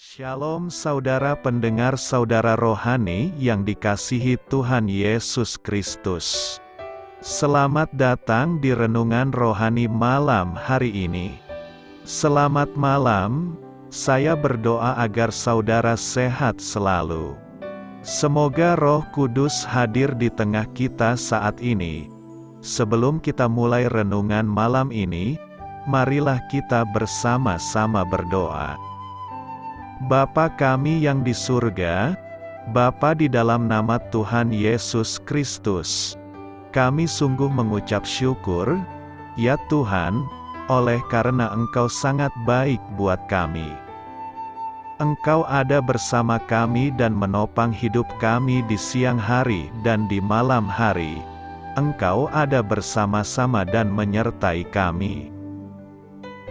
Shalom saudara pendengar saudara rohani yang dikasihi Tuhan Yesus Kristus. Selamat datang di Renungan Rohani malam hari ini. Selamat malam, saya berdoa agar saudara sehat selalu. Semoga Roh Kudus hadir di tengah kita saat ini. Sebelum kita mulai renungan malam ini, marilah kita bersama-sama berdoa. Bapa kami yang di surga, Bapa di dalam nama Tuhan Yesus Kristus, kami sungguh mengucap syukur, ya Tuhan, oleh karena Engkau sangat baik buat kami. Engkau ada bersama kami dan menopang hidup kami di siang hari dan di malam hari. Engkau ada bersama-sama dan menyertai kami.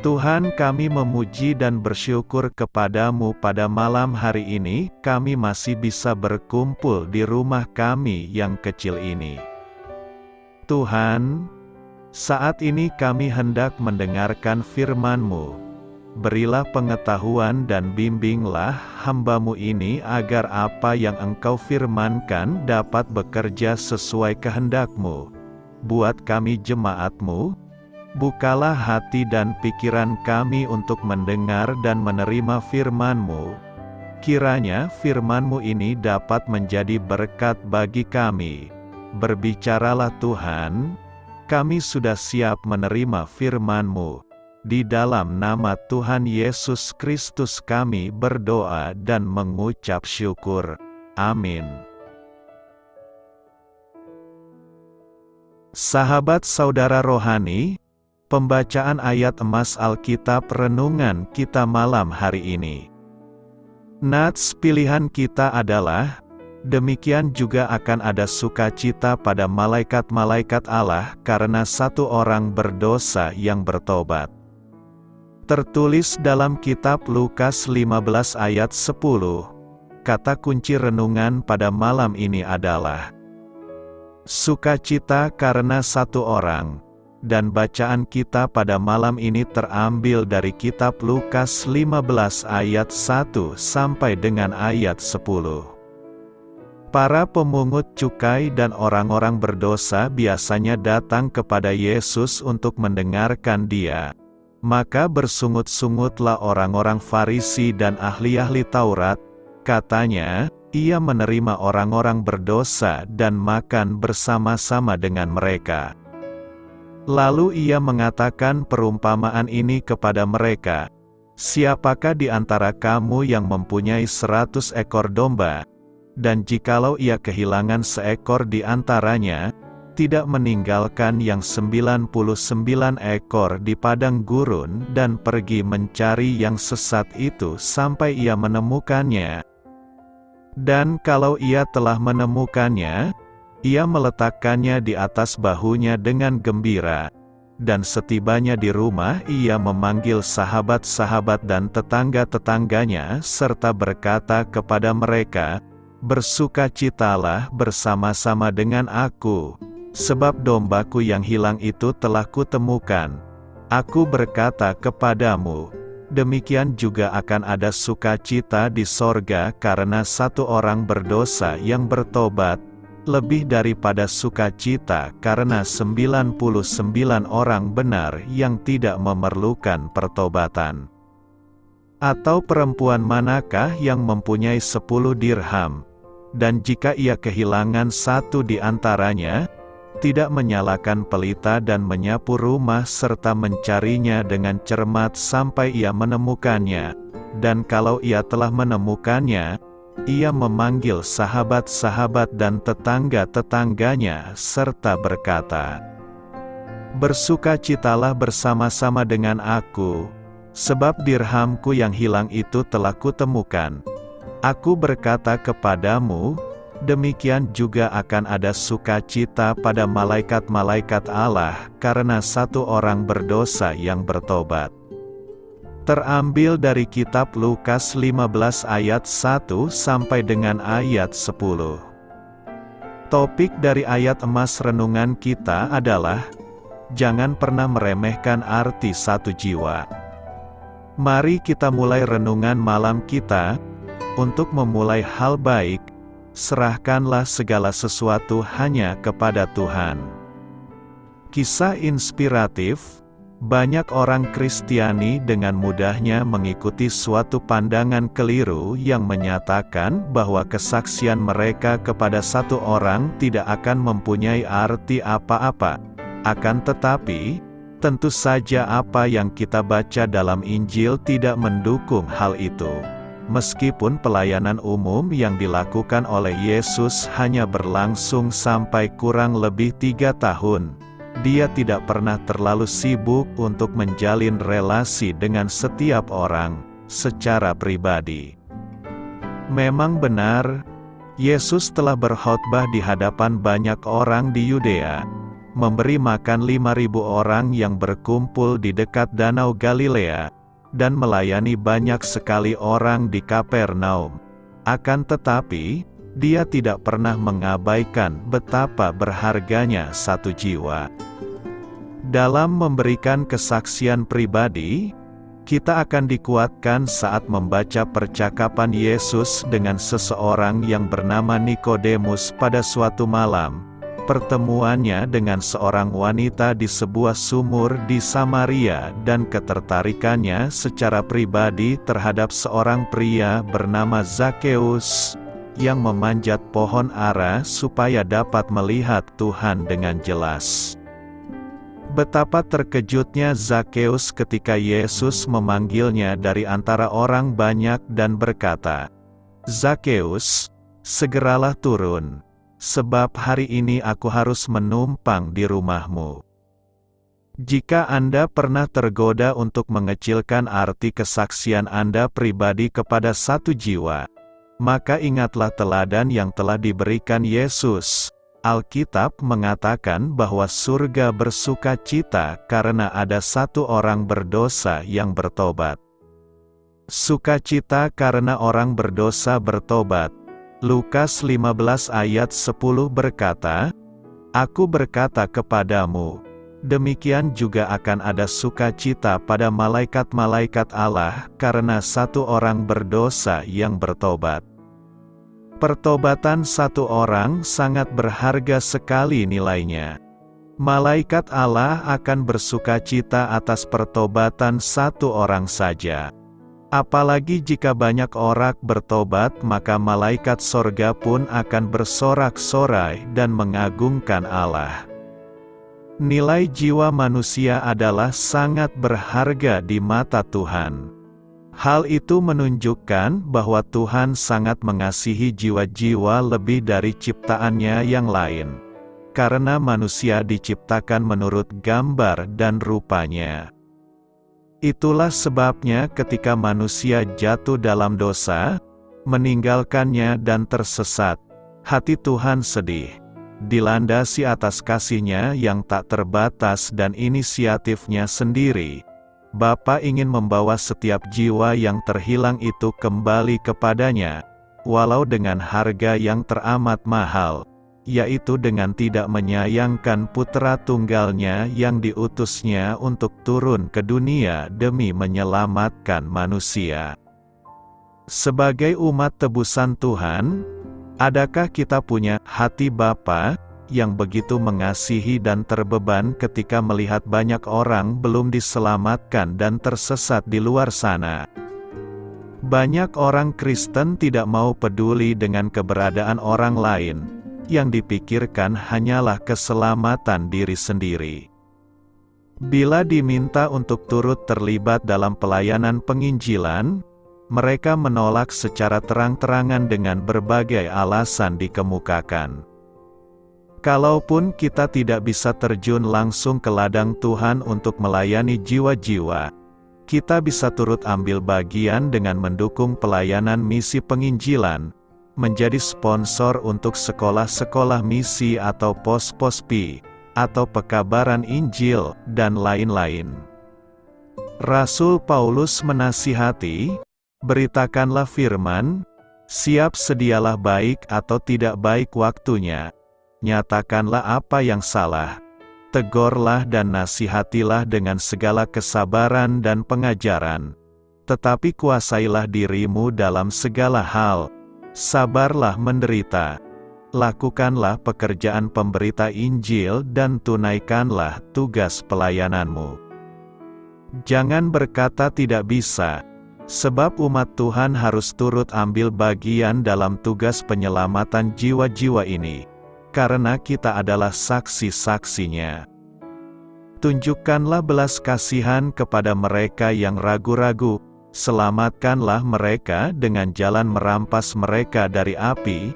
Tuhan, kami memuji dan bersyukur kepadamu pada malam hari ini, kami masih bisa berkumpul di rumah kami yang kecil ini. Tuhan, saat ini kami hendak mendengarkan firman-Mu. Berilah pengetahuan dan bimbinglah hamba-Mu ini agar apa yang Engkau firmankan dapat bekerja sesuai kehendak-Mu. Buat kami jemaat-Mu, bukalah hati dan pikiran kami untuk mendengar dan menerima firman-Mu. Kiranya firman-Mu ini dapat menjadi berkat bagi kami. Berbicaralah Tuhan, kami sudah siap menerima firman-Mu. Di dalam nama Tuhan Yesus Kristus kami berdoa dan mengucap syukur. Amin. Sahabat saudara rohani, pembacaan ayat emas Alkitab renungan kita malam hari ini. Nats pilihan kita adalah, demikian juga akan ada sukacita pada malaikat-malaikat Allah karena satu orang berdosa yang bertobat. Tertulis dalam kitab Lukas 15 ayat 10. Kata kunci renungan pada malam ini adalah sukacita karena satu orang. Dan bacaan kita pada malam ini terambil dari kitab Lukas 15 ayat 1 sampai dengan ayat 10. Para pemungut cukai dan orang-orang berdosa biasanya datang kepada Yesus untuk mendengarkan Dia. Maka bersungut-sungutlah orang-orang Farisi dan ahli-ahli Taurat, katanya, Ia menerima orang-orang berdosa dan makan bersama-sama dengan mereka. Lalu ia mengatakan perumpamaan ini kepada mereka, siapakah di antara kamu yang mempunyai 100 ekor domba, dan jikalau ia kehilangan seekor di antaranya, tidak meninggalkan yang 99 ekor di padang gurun dan pergi mencari yang sesat itu sampai ia menemukannya. Dan kalau ia telah menemukannya, ia meletakkannya di atas bahunya dengan gembira. Dan setibanya di rumah ia memanggil sahabat-sahabat dan tetangga-tetangganya serta berkata kepada mereka, bersukacitalah bersama-sama dengan aku, sebab dombaku yang hilang itu telah kutemukan. Aku berkata kepadamu, demikian juga akan ada sukacita di sorga karena satu orang berdosa yang bertobat, lebih daripada sukacita karena 99 orang benar yang tidak memerlukan pertobatan. Atau perempuan manakah yang mempunyai 10 dirham, dan jika ia kehilangan satu di antaranya, tidak menyalakan pelita dan menyapu rumah serta mencarinya dengan cermat sampai ia menemukannya, dan kalau ia telah menemukannya, ia memanggil sahabat-sahabat dan tetangga-tetangganya serta berkata, bersukacitalah bersama-sama dengan aku, sebab dirhamku yang hilang itu telah kutemukan. Aku berkata kepadamu, demikian juga akan ada sukacita pada malaikat-malaikat Allah karena satu orang berdosa yang bertobat. Terambil dari kitab Lukas 15 ayat 1 sampai dengan ayat 10. Topik dari ayat emas renungan kita adalah, jangan pernah meremehkan arti satu jiwa. Mari kita mulai renungan malam kita. Untuk memulai hal baik, serahkanlah segala sesuatu hanya kepada Tuhan. Kisah inspiratif. Banyak orang Kristiani dengan mudahnya mengikuti suatu pandangan keliru yang menyatakan bahwa kesaksian mereka kepada satu orang tidak akan mempunyai arti apa-apa. Akan tetapi, tentu saja apa yang kita baca dalam Injil tidak mendukung hal itu. Meskipun pelayanan umum yang dilakukan oleh Yesus hanya berlangsung sampai kurang lebih 3 tahun, Dia tidak pernah terlalu sibuk untuk menjalin relasi dengan setiap orang secara pribadi. Memang benar, Yesus telah berkhotbah di hadapan banyak orang di Yudea, memberi makan 5.000 orang yang berkumpul di dekat Danau Galilea, dan melayani banyak sekali orang di Kapernaum. Akan tetapi, Dia tidak pernah mengabaikan betapa berharganya satu jiwa. Dalam memberikan kesaksian pribadi, kita akan dikuatkan saat membaca percakapan Yesus dengan seseorang yang bernama Nikodemus pada suatu malam. Pertemuannya dengan seorang wanita di sebuah sumur di Samaria dan ketertarikannya secara pribadi terhadap seorang pria bernama Zakeus yang memanjat pohon ara supaya dapat melihat Tuhan dengan jelas. Betapa terkejutnya Zakeus ketika Yesus memanggilnya dari antara orang banyak dan berkata, "Zakeus, segeralah turun, sebab hari ini aku harus menumpang di rumahmu." Jika Anda pernah tergoda untuk mengecilkan arti kesaksian Anda pribadi kepada satu jiwa, maka ingatlah teladan yang telah diberikan Yesus. Alkitab mengatakan bahwa surga bersuka cita karena ada satu orang berdosa yang bertobat. Sukacita karena orang berdosa bertobat. Lukas 15 ayat 10 berkata, "Aku berkata kepadamu, demikian juga akan ada sukacita pada malaikat-malaikat Allah karena satu orang berdosa yang bertobat." Pertobatan satu orang sangat berharga sekali nilainya. Malaikat Allah akan bersukacita atas pertobatan satu orang saja. Apalagi jika banyak orang bertobat, maka malaikat sorga pun akan bersorak-sorai dan mengagungkan Allah. Nilai jiwa manusia adalah sangat berharga di mata Tuhan. Hal itu menunjukkan bahwa Tuhan sangat mengasihi jiwa-jiwa lebih dari ciptaannya yang lain, karena manusia diciptakan menurut gambar dan rupanya. Itulah sebabnya ketika manusia jatuh dalam dosa, meninggalkannya dan tersesat, hati Tuhan sedih. Dilandasi atas kasih-Nya yang tak terbatas dan inisiatifnya sendiri, Bapa ingin membawa setiap jiwa yang terhilang itu kembali kepadanya, walau dengan harga yang teramat mahal, yaitu dengan tidak menyayangkan putra tunggalnya yang diutusnya untuk turun ke dunia demi menyelamatkan manusia. Sebagai umat tebusan Tuhan, adakah kita punya hati Bapa yang begitu mengasihi dan terbeban ketika melihat banyak orang belum diselamatkan dan tersesat di luar sana? Banyak orang Kristen tidak mau peduli dengan keberadaan orang lain, yang dipikirkan hanyalah keselamatan diri sendiri. Bila diminta untuk turut terlibat dalam pelayanan penginjilan, mereka menolak secara terang-terangan dengan berbagai alasan dikemukakan. Kalaupun kita tidak bisa terjun langsung ke ladang Tuhan untuk melayani jiwa-jiwa, kita bisa turut ambil bagian dengan mendukung pelayanan misi penginjilan, menjadi sponsor untuk sekolah-sekolah misi atau pos-pos pi, atau pekabaran Injil, dan lain-lain. Rasul Paulus menasihati, "Beritakanlah firman, siap sedialah baik atau tidak baik waktunya. Nyatakanlah apa yang salah, tegurlah dan nasihatilah dengan segala kesabaran dan pengajaran. tetapi kuasailah dirimu dalam segala hal, sabarlah menderita, lakukanlah pekerjaan pemberita Injil dan tunaikanlah tugas pelayananmu. Jangan berkata tidak bisa, sebab umat Tuhan harus turut ambil bagian dalam tugas penyelamatan jiwa-jiwa ini, karena kita adalah saksi-saksinya. Tunjukkanlah belas kasihan kepada mereka yang ragu-ragu, selamatkanlah mereka dengan jalan merampas mereka dari api,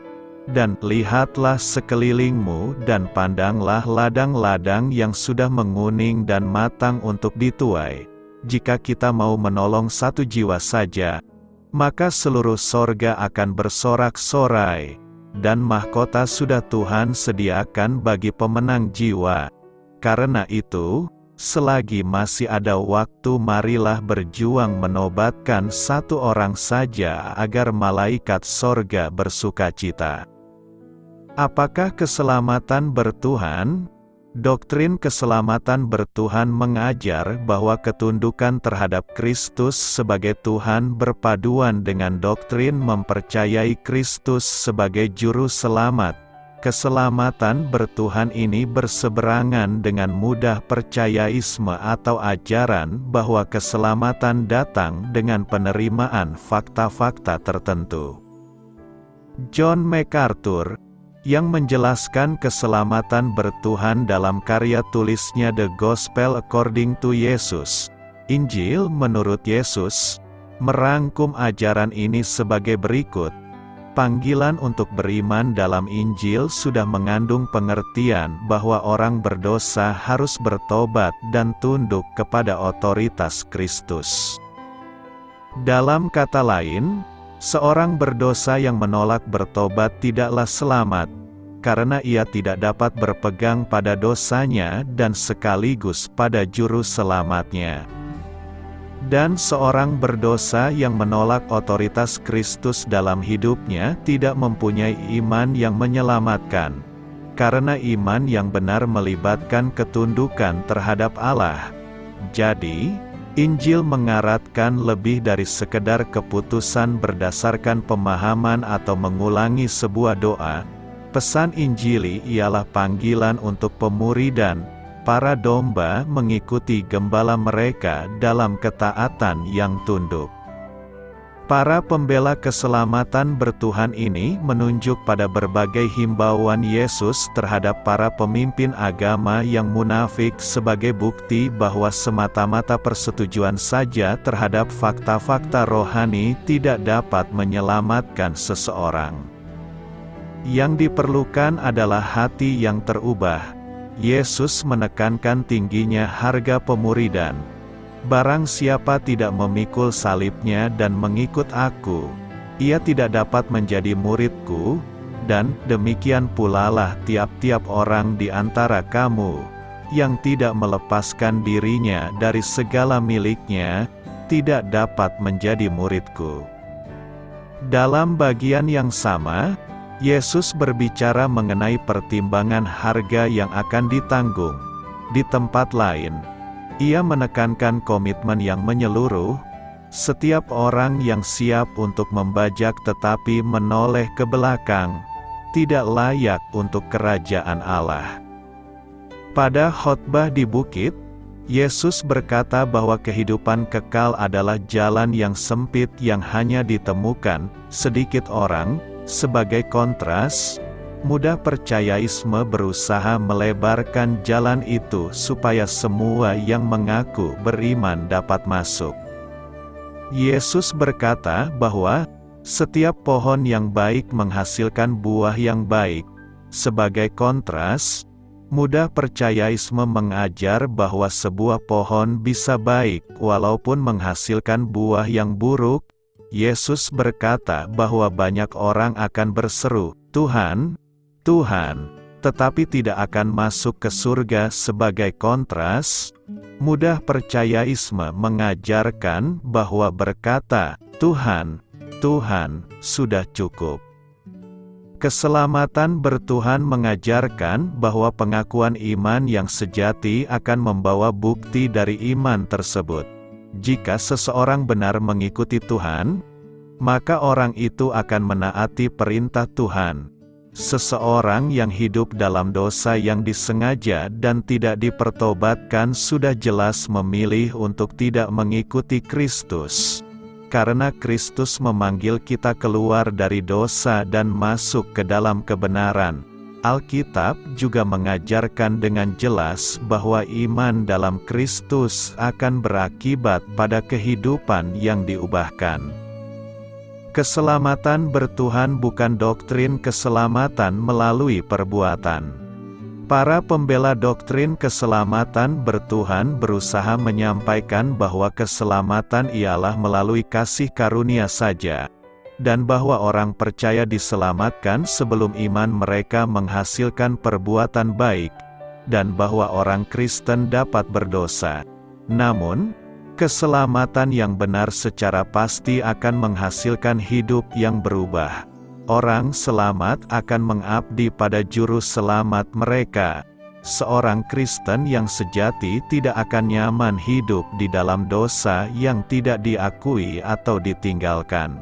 dan lihatlah sekelilingmu dan pandanglah ladang-ladang yang sudah menguning dan matang untuk dituai. Jika kita mau menolong satu jiwa saja, maka seluruh sorga akan bersorak-sorai, dan mahkota sudah Tuhan sediakan bagi pemenang jiwa. Karena itu, selagi masih ada waktu marilah berjuang menobatkan satu orang saja agar malaikat sorga bersukacita. Apakah keselamatan bertuhan? Doktrin keselamatan bertuhan mengajar bahwa ketundukan terhadap Kristus sebagai Tuhan berpaduan dengan doktrin mempercayai Kristus sebagai Juru Selamat. Keselamatan bertuhan ini berseberangan dengan mudah percayaisme atau ajaran bahwa keselamatan datang dengan penerimaan fakta-fakta tertentu. John MacArthur, yang menjelaskan keselamatan bertuhan dalam karya tulisnya The Gospel According to Jesus, Injil menurut Yesus, merangkum ajaran ini sebagai berikut. Panggilan untuk beriman dalam Injil sudah mengandung pengertian bahwa orang berdosa harus bertobat dan tunduk kepada otoritas Kristus. Dalam kata lain, seorang berdosa yang menolak bertobat tidaklah selamat, karena ia tidak dapat berpegang pada dosanya dan sekaligus pada Juru Selamatnya. Dan seorang berdosa yang menolak otoritas Kristus dalam hidupnya tidak mempunyai iman yang menyelamatkan, karena iman yang benar melibatkan ketundukan terhadap Allah. Jadi, Injil mengaratkan lebih dari sekedar keputusan berdasarkan pemahaman atau mengulangi sebuah doa. Pesan Injili ialah panggilan untuk pemuridan, para domba mengikuti gembala mereka dalam ketaatan yang tunduk. Para pembela keselamatan bertuhan ini menunjuk pada berbagai himbauan Yesus terhadap para pemimpin agama yang munafik sebagai bukti bahwa semata-mata persetujuan saja terhadap fakta-fakta rohani tidak dapat menyelamatkan seseorang. Yang diperlukan adalah hati yang terubah. Yesus menekankan tingginya harga pemuridan. Barang siapa tidak memikul salibnya dan mengikut aku, ia tidak dapat menjadi muridku, dan demikian pulalah tiap-tiap orang di antara kamu, yang tidak melepaskan dirinya dari segala miliknya, tidak dapat menjadi muridku. Dalam bagian yang sama, Yesus berbicara mengenai pertimbangan harga yang akan ditanggung. Di tempat lain, Ia menekankan komitmen yang menyeluruh. Setiap orang yang siap untuk membajak tetapi menoleh ke belakang, tidak layak untuk kerajaan Allah. Pada khotbah di bukit, Yesus berkata bahwa kehidupan kekal adalah jalan yang sempit yang hanya ditemukan sedikit orang. Sebagai kontras, mudah percayaisme berusaha melebarkan jalan itu supaya semua yang mengaku beriman dapat masuk. Yesus berkata bahwa setiap pohon yang baik menghasilkan buah yang baik. Sebagai kontras, mudah percayaisme mengajar bahwa sebuah pohon bisa baik walaupun menghasilkan buah yang buruk. Yesus berkata bahwa banyak orang akan berseru, "Tuhan, Tuhan," tetapi tidak akan masuk ke surga. Sebagai kontras, mudah percayaisme mengajarkan bahwa berkata, "Tuhan, Tuhan," sudah cukup. Keselamatan bertuhan mengajarkan bahwa pengakuan iman yang sejati akan membawa bukti dari iman tersebut. Jika seseorang benar mengikuti Tuhan, maka orang itu akan menaati perintah Tuhan. Seseorang yang hidup dalam dosa yang disengaja dan tidak dipertobatkan sudah jelas memilih untuk tidak mengikuti Kristus. Karena Kristus memanggil kita keluar dari dosa dan masuk ke dalam kebenaran. Alkitab juga mengajarkan dengan jelas bahwa iman dalam Kristus akan berakibat pada kehidupan yang diubahkan. Keselamatan bertuhan bukan doktrin keselamatan melalui perbuatan. Para pembela doktrin keselamatan bertuhan berusaha menyampaikan bahwa keselamatan ialah melalui kasih karunia saja, dan bahwa orang percaya diselamatkan sebelum iman mereka menghasilkan perbuatan baik, dan bahwa orang Kristen dapat berdosa. Namun, keselamatan yang benar secara pasti akan menghasilkan hidup yang berubah. Orang selamat akan mengabdi pada juru selamat mereka. Seorang Kristen yang sejati tidak akan nyaman hidup di dalam dosa yang tidak diakui atau ditinggalkan.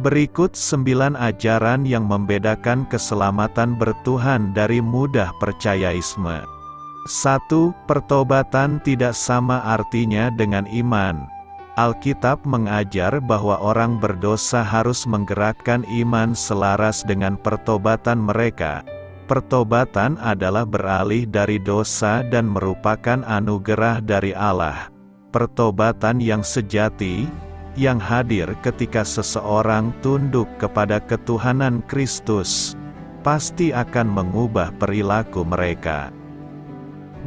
Berikut 9 ajaran yang membedakan keselamatan bertuhan dari mudah percayaisme. 1. Pertobatan tidak sama artinya dengan iman. Alkitab mengajar bahwa orang berdosa harus menggerakkan iman selaras dengan pertobatan mereka. Pertobatan adalah beralih dari dosa dan merupakan anugerah dari Allah. Pertobatan yang sejati, yang hadir ketika seseorang tunduk kepada ketuhanan Kristus, pasti akan mengubah perilaku mereka.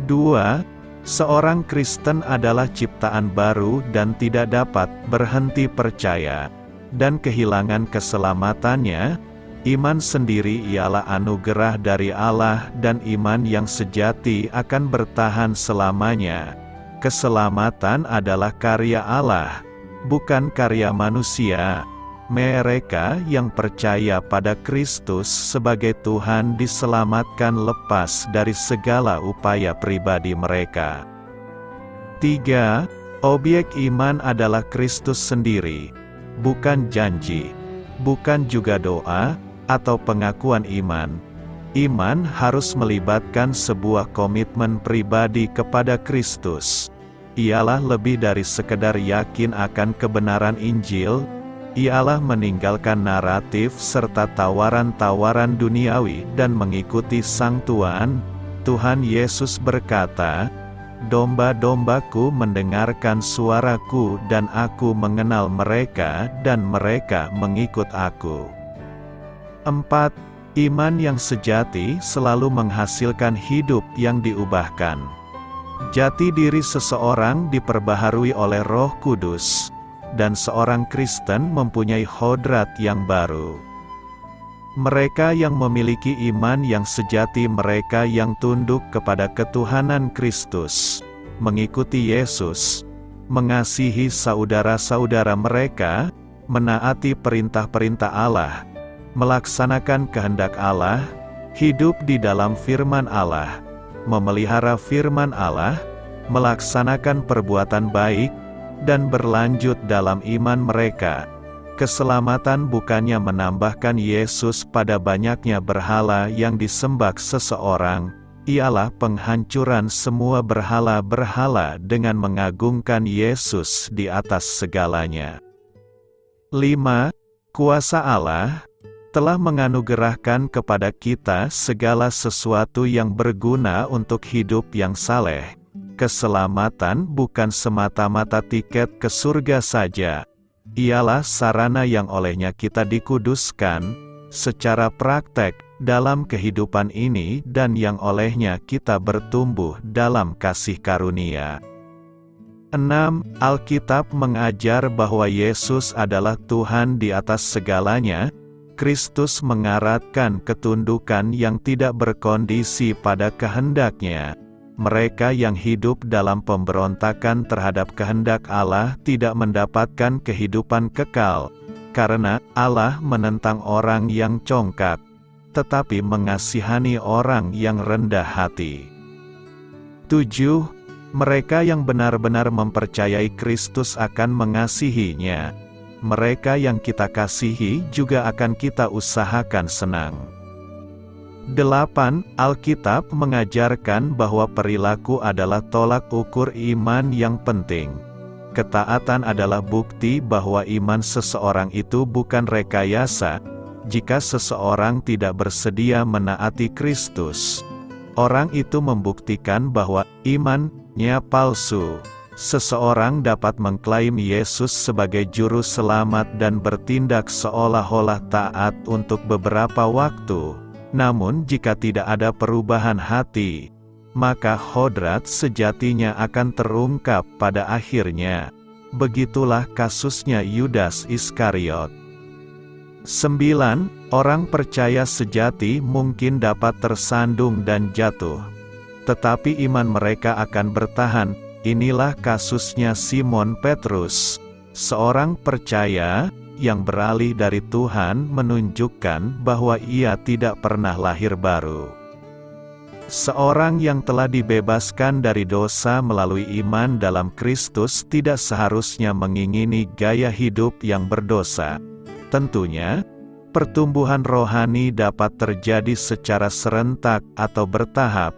2. Seorang Kristen adalah ciptaan baru dan tidak dapat berhenti percaya, dan kehilangan keselamatannya. Iman sendiri ialah anugerah dari Allah dan iman yang sejati akan bertahan selamanya. Keselamatan adalah karya Allah, bukan karya manusia. Mereka yang percaya pada Kristus sebagai Tuhan diselamatkan lepas dari segala upaya pribadi mereka. 3. Objek iman adalah Kristus sendiri, bukan janji, bukan juga doa, atau pengakuan iman. Iman harus melibatkan sebuah komitmen pribadi kepada Kristus. Ialah lebih dari sekedar yakin akan kebenaran Injil. Ialah meninggalkan naratif serta tawaran-tawaran duniawi dan mengikuti Sang Tuan. Tuhan Yesus berkata, "Domba-dombaku mendengarkan suaraku dan aku mengenal mereka dan mereka mengikut aku." 4. Iman yang sejati selalu menghasilkan hidup yang diubahkan. Jati diri seseorang diperbaharui oleh Roh Kudus, dan seorang Kristen mempunyai hodrat yang baru. Mereka yang memiliki iman yang sejati, mereka yang tunduk kepada ketuhanan Kristus, mengikuti Yesus, mengasihi saudara-saudara mereka, menaati perintah-perintah Allah, melaksanakan kehendak Allah, hidup di dalam firman Allah, memelihara firman Allah, melaksanakan perbuatan baik, dan berlanjut dalam iman mereka. Keselamatan bukannya menambahkan Yesus pada banyaknya berhala yang disembah seseorang, ialah penghancuran semua berhala-berhala dengan mengagungkan Yesus di atas segalanya. 5. Kuasa Allah telah menganugerahkan kepada kita segala sesuatu yang berguna untuk hidup yang saleh. Keselamatan bukan semata-mata tiket ke surga saja. Ialah sarana yang olehnya kita dikuduskan secara praktek dalam kehidupan ini dan yang olehnya kita bertumbuh dalam kasih karunia. 6. Alkitab mengajar bahwa Yesus adalah Tuhan di atas segalanya. Kristus mengaratkan ketundukan yang tidak berkondisi pada kehendaknya. Mereka yang hidup dalam pemberontakan terhadap kehendak Allah tidak mendapatkan kehidupan kekal, karena Allah menentang orang yang congkak, tetapi mengasihani orang yang rendah hati. 7. Mereka yang benar-benar mempercayai Kristus akan mengasihinya. Mereka yang kita kasihi juga akan kita usahakan senang. 8. Alkitab mengajarkan bahwa perilaku adalah tolak ukur iman yang penting. Ketaatan adalah bukti bahwa iman seseorang itu bukan rekayasa. Jika seseorang tidak bersedia menaati Kristus, orang itu membuktikan bahwa imannya palsu. Seseorang dapat mengklaim Yesus sebagai juru selamat dan bertindak seolah-olah taat untuk beberapa waktu. Namun jika tidak ada perubahan hati, maka hodrat sejatinya akan terungkap pada akhirnya. Begitulah kasusnya Yudas Iskariot. 9. Orang percaya sejati mungkin dapat tersandung dan jatuh, tetapi iman mereka akan bertahan. Inilah kasusnya Simon Petrus, seorang percaya yang beralih dari Tuhan, menunjukkan bahwa ia tidak pernah lahir baru. Seorang yang telah dibebaskan dari dosa melalui iman dalam Kristus tidak seharusnya mengingini gaya hidup yang berdosa. Tentunya, pertumbuhan rohani dapat terjadi secara serentak atau bertahap,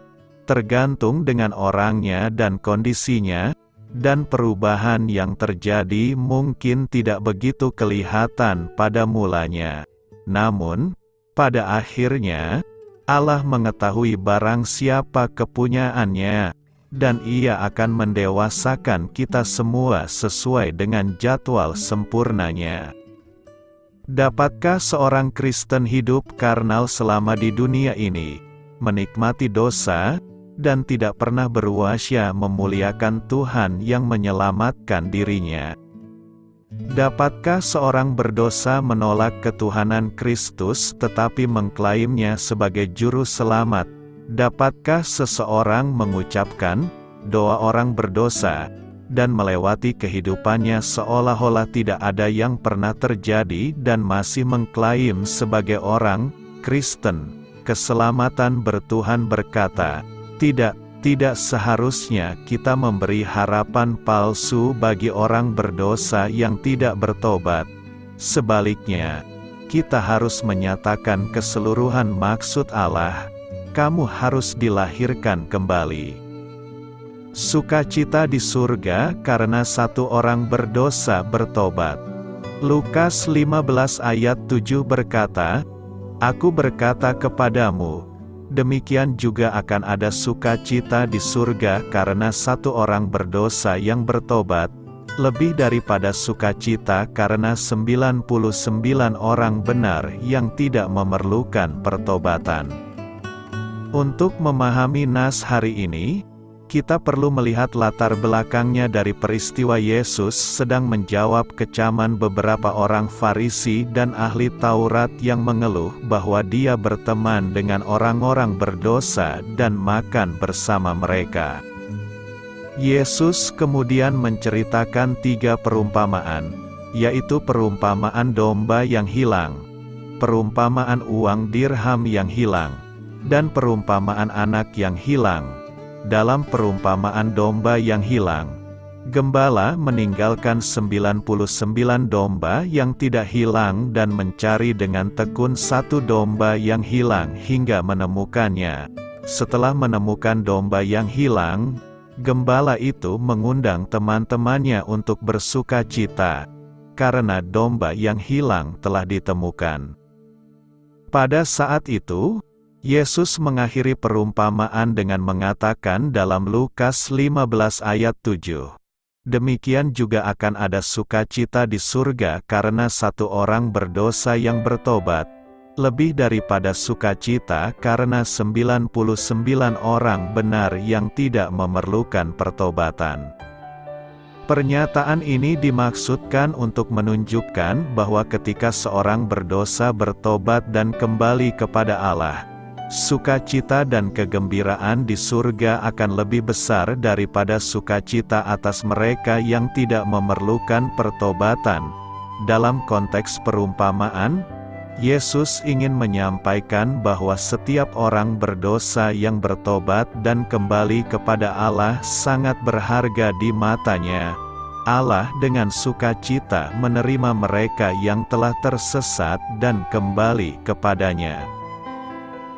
tergantung dengan orangnya dan kondisinya, dan perubahan yang terjadi mungkin tidak begitu kelihatan pada mulanya. Namun, pada akhirnya, Allah mengetahui barang siapa kepunyaannya, dan Ia akan mendewasakan kita semua sesuai dengan jadwal sempurnanya. Dapatkah seorang Kristen hidup karnal selama di dunia ini, menikmati dosa, dan tidak pernah berwasya memuliakan Tuhan yang menyelamatkan dirinya? Dapatkah seorang berdosa menolak ketuhanan Kristus tetapi mengklaimnya sebagai juru selamat? Dapatkah seseorang mengucapkan doa orang berdosa dan melewati kehidupannya seolah-olah tidak ada yang pernah terjadi dan masih mengklaim sebagai orang Kristen? Keselamatan berTuhan berkata, tidak seharusnya kita memberi harapan palsu bagi orang berdosa yang tidak bertobat. Sebaliknya, kita harus menyatakan keseluruhan maksud Allah. Kamu harus dilahirkan kembali. Sukacita di surga karena satu orang berdosa bertobat. Lukas 15 ayat 7 berkata, Aku berkata kepadamu, demikian juga akan ada sukacita di surga karena satu orang berdosa yang bertobat, lebih daripada sukacita karena 99 orang benar yang tidak memerlukan pertobatan. Untuk memahami nas hari ini, kita perlu melihat latar belakangnya dari peristiwa Yesus sedang menjawab kecaman beberapa orang Farisi dan ahli Taurat yang mengeluh bahwa dia berteman dengan orang-orang berdosa dan makan bersama mereka. Yesus kemudian menceritakan 3 perumpamaan, yaitu perumpamaan domba yang hilang, perumpamaan uang dirham yang hilang, dan perumpamaan anak yang hilang. Dalam perumpamaan domba yang hilang, gembala meninggalkan 99 domba yang tidak hilang dan mencari dengan tekun satu domba yang hilang hingga menemukannya. Setelah menemukan domba yang hilang, gembala itu mengundang teman-temannya untuk bersuka cita, karena domba yang hilang telah ditemukan. Pada saat itu, Yesus mengakhiri perumpamaan dengan mengatakan dalam Lukas 15 ayat 7, demikian juga akan ada sukacita di surga karena satu orang berdosa yang bertobat, lebih daripada sukacita karena 99 orang benar yang tidak memerlukan pertobatan. Pernyataan ini dimaksudkan untuk menunjukkan bahwa ketika seorang berdosa bertobat dan kembali kepada Allah, sukacita dan kegembiraan di surga akan lebih besar daripada sukacita atas mereka yang tidak memerlukan pertobatan. Dalam konteks perumpamaan, Yesus ingin menyampaikan bahwa setiap orang berdosa yang bertobat dan kembali kepada Allah sangat berharga di matanya. Allah dengan sukacita menerima mereka yang telah tersesat dan kembali kepadanya.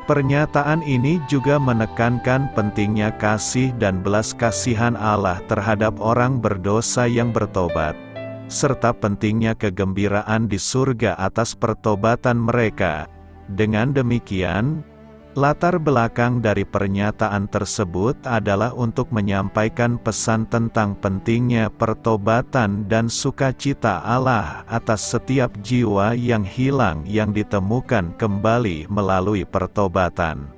Pernyataan ini juga menekankan pentingnya kasih dan belas kasihan Allah terhadap orang berdosa yang bertobat, serta pentingnya kegembiraan di surga atas pertobatan mereka. Dengan demikian, latar belakang dari pernyataan tersebut adalah untuk menyampaikan pesan tentang pentingnya pertobatan dan sukacita Allah atas setiap jiwa yang hilang yang ditemukan kembali melalui pertobatan.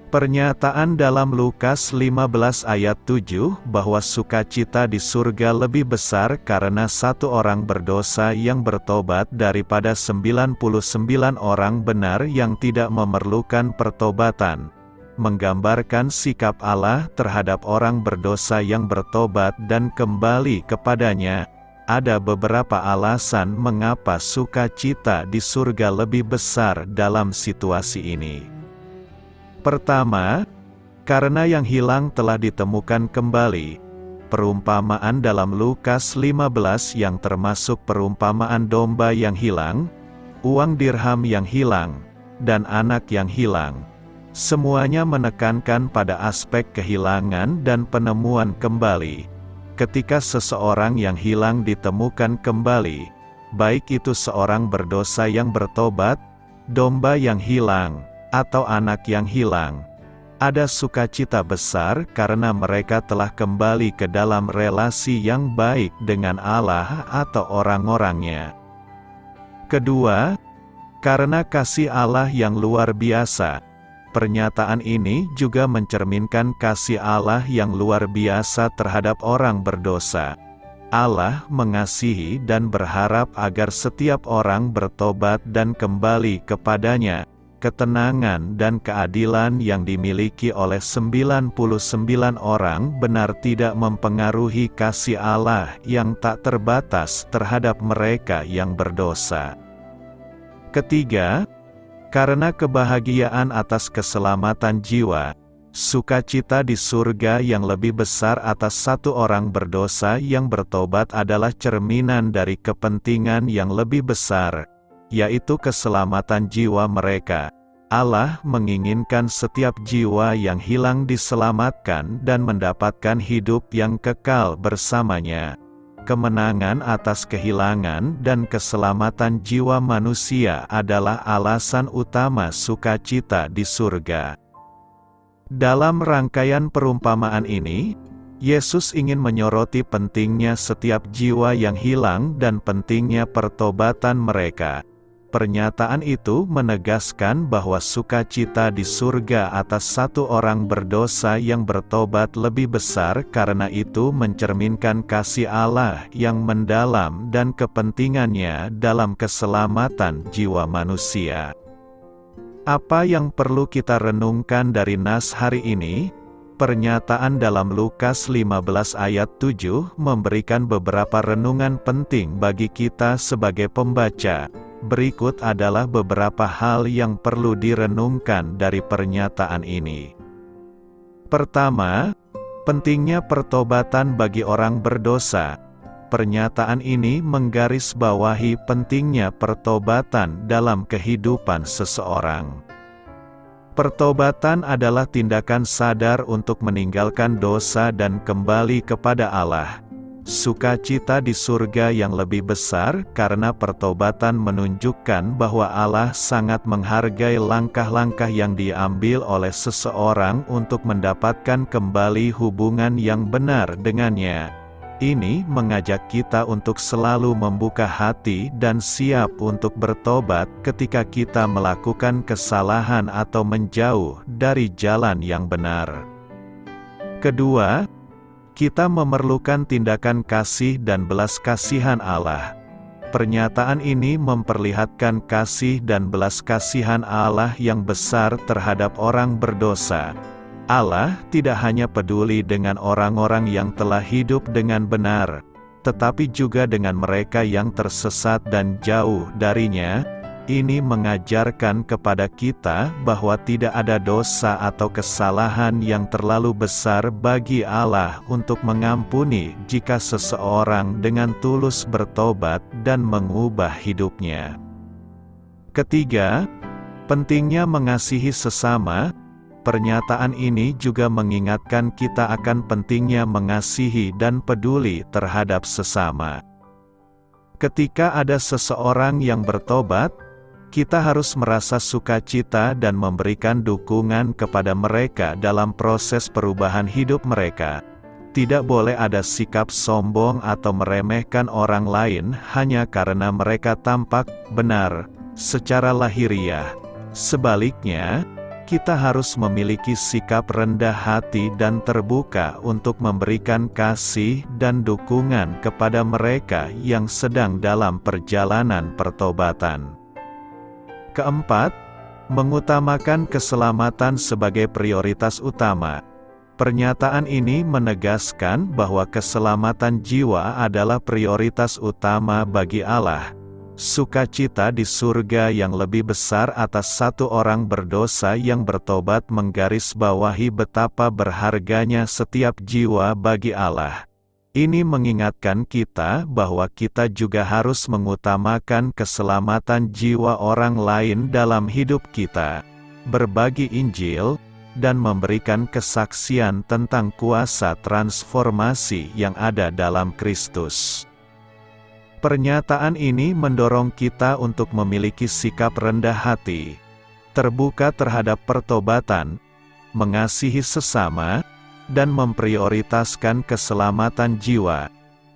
Pernyataan dalam Lukas 15 ayat 7 bahwa sukacita di surga lebih besar karena satu orang berdosa yang bertobat daripada 99 orang benar yang tidak memerlukan pertobatan, menggambarkan sikap Allah terhadap orang berdosa yang bertobat dan kembali kepadanya. Ada beberapa alasan mengapa sukacita di surga lebih besar dalam situasi ini. Pertama, karena yang hilang telah ditemukan kembali. Perumpamaan dalam Lukas 15 yang termasuk perumpamaan domba yang hilang, uang dirham yang hilang, dan anak yang hilang. Semuanya menekankan pada aspek kehilangan dan penemuan kembali. Ketika seseorang yang hilang ditemukan kembali, baik itu seorang berdosa yang bertobat, domba yang hilang, atau anak yang hilang, ada sukacita besar karena mereka telah kembali ke dalam relasi yang baik dengan Allah atau orang-orangnya. Kedua, karena kasih Allah yang luar biasa. Pernyataan ini juga mencerminkan kasih Allah yang luar biasa terhadap orang berdosa. Allah mengasihi dan berharap agar setiap orang bertobat dan kembali kepadanya. Ketenangan dan keadilan yang dimiliki oleh 99 orang benar tidak mempengaruhi kasih Allah yang tak terbatas terhadap mereka yang berdosa. Ketiga, karena kebahagiaan atas keselamatan jiwa, sukacita di surga yang lebih besar atas satu orang berdosa yang bertobat adalah cerminan dari kepentingan yang lebih besar, yaitu keselamatan jiwa mereka. Allah menginginkan setiap jiwa yang hilang diselamatkan dan mendapatkan hidup yang kekal bersamanya. Kemenangan atas kehilangan dan keselamatan jiwa manusia adalah alasan utama sukacita di surga. Dalam rangkaian perumpamaan ini, Yesus ingin menyoroti pentingnya setiap jiwa yang hilang dan pentingnya pertobatan mereka. Pernyataan itu menegaskan bahwa sukacita di surga atas satu orang berdosa yang bertobat lebih besar karena itu mencerminkan kasih Allah yang mendalam dan kepentingannya dalam keselamatan jiwa manusia. Apa yang perlu kita renungkan dari nas hari ini? Pernyataan dalam Lukas 15 ayat 7 memberikan beberapa renungan penting bagi kita sebagai pembaca. Berikut adalah beberapa hal yang perlu direnungkan dari pernyataan ini. Pertama, pentingnya pertobatan bagi orang berdosa. Pernyataan ini menggarisbawahi pentingnya pertobatan dalam kehidupan seseorang. Pertobatan adalah tindakan sadar untuk meninggalkan dosa dan kembali kepada Allah. Sukacita di surga yang lebih besar karena pertobatan menunjukkan bahwa Allah sangat menghargai langkah-langkah yang diambil oleh seseorang untuk mendapatkan kembali hubungan yang benar dengannya. Ini mengajak kita untuk selalu membuka hati dan siap untuk bertobat ketika kita melakukan kesalahan atau menjauh dari jalan yang benar. Kedua, kita memerlukan tindakan kasih dan belas kasihan Allah. Pernyataan ini memperlihatkan kasih dan belas kasihan Allah yang besar terhadap orang berdosa. Allah tidak hanya peduli dengan orang-orang yang telah hidup dengan benar, tetapi juga dengan mereka yang tersesat dan jauh darinya. Ini mengajarkan kepada kita bahwa tidak ada dosa atau kesalahan yang terlalu besar bagi Allah untuk mengampuni jika seseorang dengan tulus bertobat dan mengubah hidupnya. Ketiga, pentingnya mengasihi sesama. Pernyataan ini juga mengingatkan kita akan pentingnya mengasihi dan peduli terhadap sesama. Ketika ada seseorang yang bertobat, kita harus merasa sukacita dan memberikan dukungan kepada mereka dalam proses perubahan hidup mereka. Tidak boleh ada sikap sombong atau meremehkan orang lain hanya karena mereka tampak benar secara lahiriah. Sebaliknya, kita harus memiliki sikap rendah hati dan terbuka untuk memberikan kasih dan dukungan kepada mereka yang sedang dalam perjalanan pertobatan. Keempat, mengutamakan keselamatan sebagai prioritas utama. Pernyataan ini menegaskan bahwa keselamatan jiwa adalah prioritas utama bagi Allah. Sukacita di surga yang lebih besar atas satu orang berdosa yang bertobat menggarisbawahi betapa berharganya setiap jiwa bagi Allah. Ini mengingatkan kita bahwa kita juga harus mengutamakan keselamatan jiwa orang lain dalam hidup kita, berbagi Injil, dan memberikan kesaksian tentang kuasa transformasi yang ada dalam Kristus. Pernyataan ini mendorong kita untuk memiliki sikap rendah hati, terbuka terhadap pertobatan, mengasihi sesama, dan memprioritaskan keselamatan jiwa.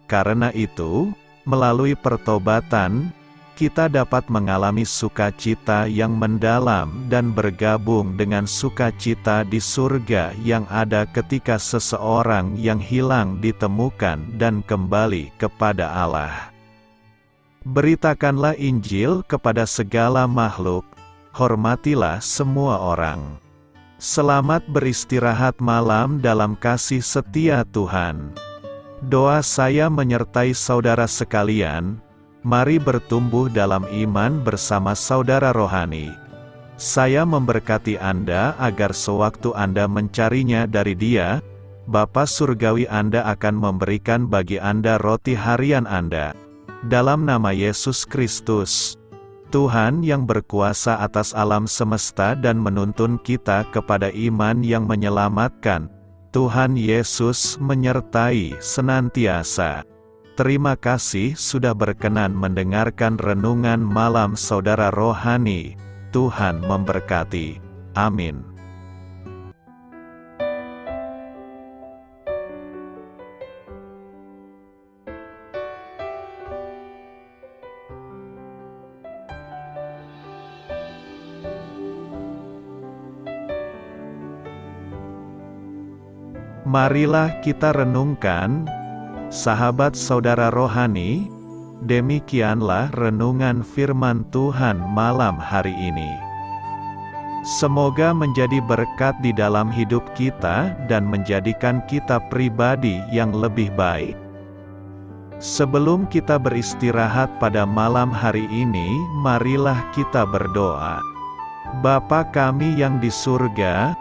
Karena itu, melalui pertobatan, kita dapat mengalami sukacita yang mendalam dan bergabung dengan sukacita di surga yang ada ketika seseorang yang hilang ditemukan dan kembali kepada Allah. Beritakanlah Injil kepada segala makhluk, hormatilah semua orang. Selamat beristirahat malam dalam kasih setia Tuhan. Doa saya menyertai saudara sekalian, mari bertumbuh dalam iman bersama saudara rohani. Saya memberkati Anda agar sewaktu Anda mencarinya dari Dia, Bapa Surgawi Anda akan memberikan bagi Anda roti harian Anda. Dalam nama Yesus Kristus, Tuhan yang berkuasa atas alam semesta dan menuntun kita kepada iman yang menyelamatkan, Tuhan Yesus menyertai senantiasa. Terima kasih sudah berkenan mendengarkan renungan malam saudara rohani. Tuhan memberkati. Amin. Marilah kita renungkan, sahabat saudara rohani, demikianlah renungan firman Tuhan malam hari ini. Semoga menjadi berkat di dalam hidup kita dan menjadikan kita pribadi yang lebih baik. Sebelum kita beristirahat pada malam hari ini, marilah kita berdoa. Bapa kami yang di surga,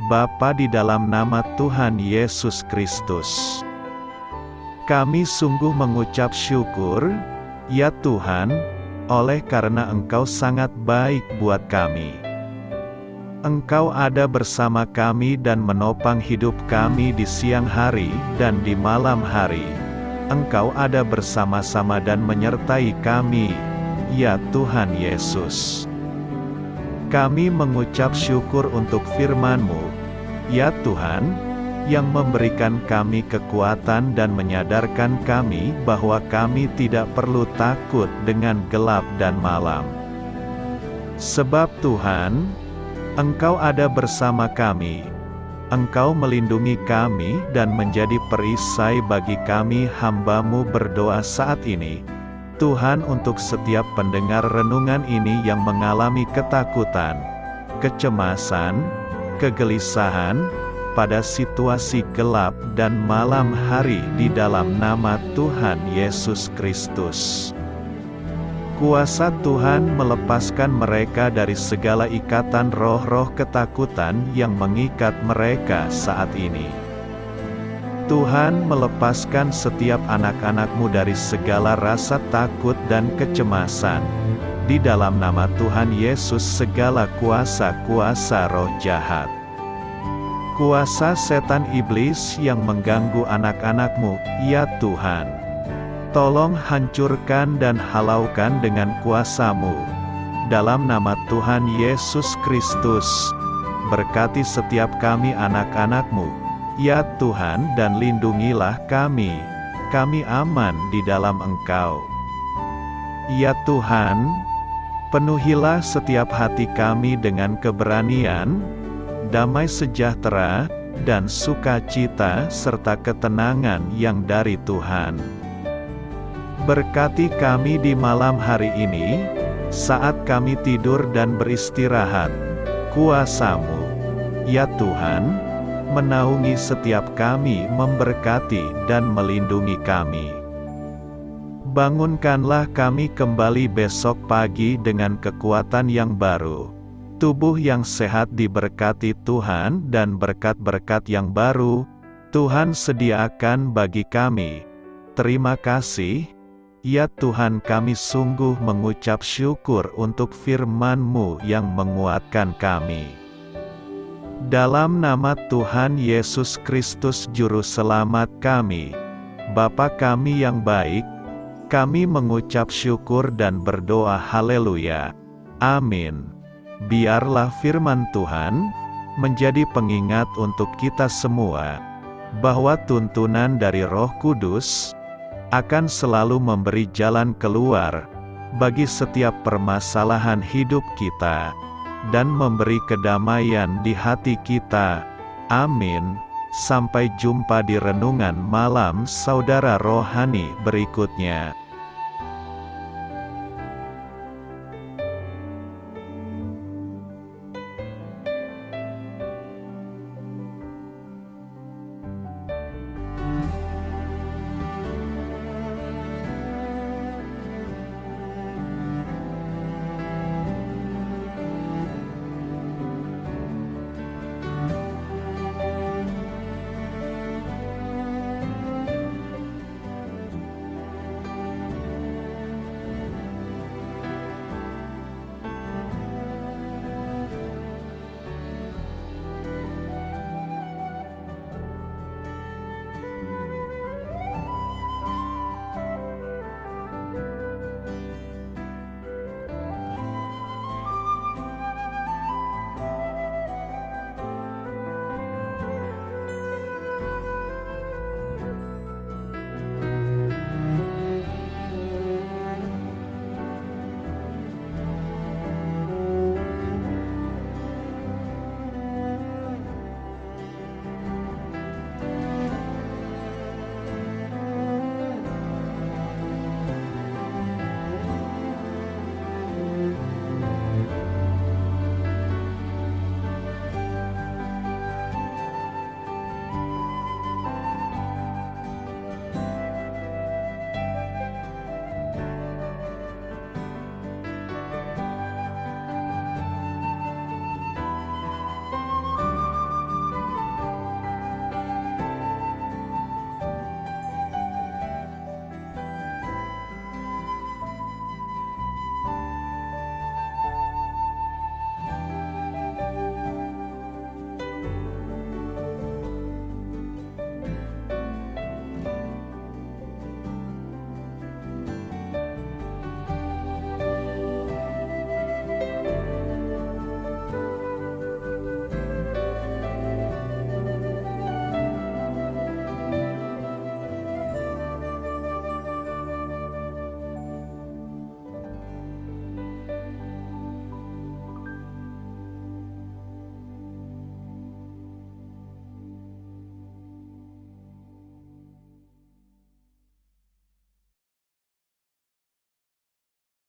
Bapa di dalam nama Tuhan Yesus Kristus, kami sungguh mengucap syukur, ya Tuhan, oleh karena Engkau sangat baik buat kami. Engkau ada bersama kami dan menopang hidup kami di siang hari dan di malam hari. Engkau ada bersama-sama dan menyertai kami, ya Tuhan Yesus. Kami mengucap syukur untuk firman-Mu, ya Tuhan, yang memberikan kami kekuatan dan menyadarkan kami bahwa kami tidak perlu takut dengan gelap dan malam. Sebab Tuhan, Engkau ada bersama kami. Engkau melindungi kami dan menjadi perisai bagi kami hamba-Mu berdoa saat ini. Tuhan, untuk setiap pendengar renungan ini yang mengalami ketakutan, kecemasan, kegelisahan, pada situasi gelap dan malam hari di dalam nama Tuhan Yesus Kristus. Kuasa Tuhan melepaskan mereka dari segala ikatan roh-roh ketakutan yang mengikat mereka saat ini. Tuhan melepaskan setiap anak-anak-Mu dari segala rasa takut dan kecemasan. Di dalam nama Tuhan Yesus segala kuasa-kuasa roh jahat, kuasa setan iblis yang mengganggu anak-anak-Mu, ya Tuhan, tolong hancurkan dan halaukan dengan kuasa-Mu. Dalam nama Tuhan Yesus Kristus, berkati setiap kami anak-anak-Mu, ya Tuhan, dan lindungilah kami. Kami aman di dalam Engkau. Ya Tuhan, penuhilah setiap hati kami dengan keberanian, damai sejahtera, dan sukacita serta ketenangan yang dari Tuhan. Berkati kami di malam hari ini, saat kami tidur dan beristirahat. Kuasa-Mu, ya Tuhan, menaungi setiap kami, memberkati dan melindungi kami. Bangunkanlah kami kembali besok pagi dengan kekuatan yang baru, tubuh yang sehat diberkati Tuhan, dan berkat-berkat yang baru Tuhan sediakan bagi kami. Terima kasih, ya Tuhan, kami sungguh mengucap syukur untuk firman-Mu yang menguatkan kami. Dalam nama Tuhan Yesus Kristus Juru Selamat kami, Bapa kami yang baik, kami mengucap syukur dan berdoa haleluya. Amin. Biarlah firman Tuhan menjadi pengingat untuk kita semua, bahwa tuntunan dari Roh Kudus akan selalu memberi jalan keluar bagi setiap permasalahan hidup kita, dan memberi kedamaian di hati kita. Amin. Sampai jumpa di renungan malam saudara rohani berikutnya.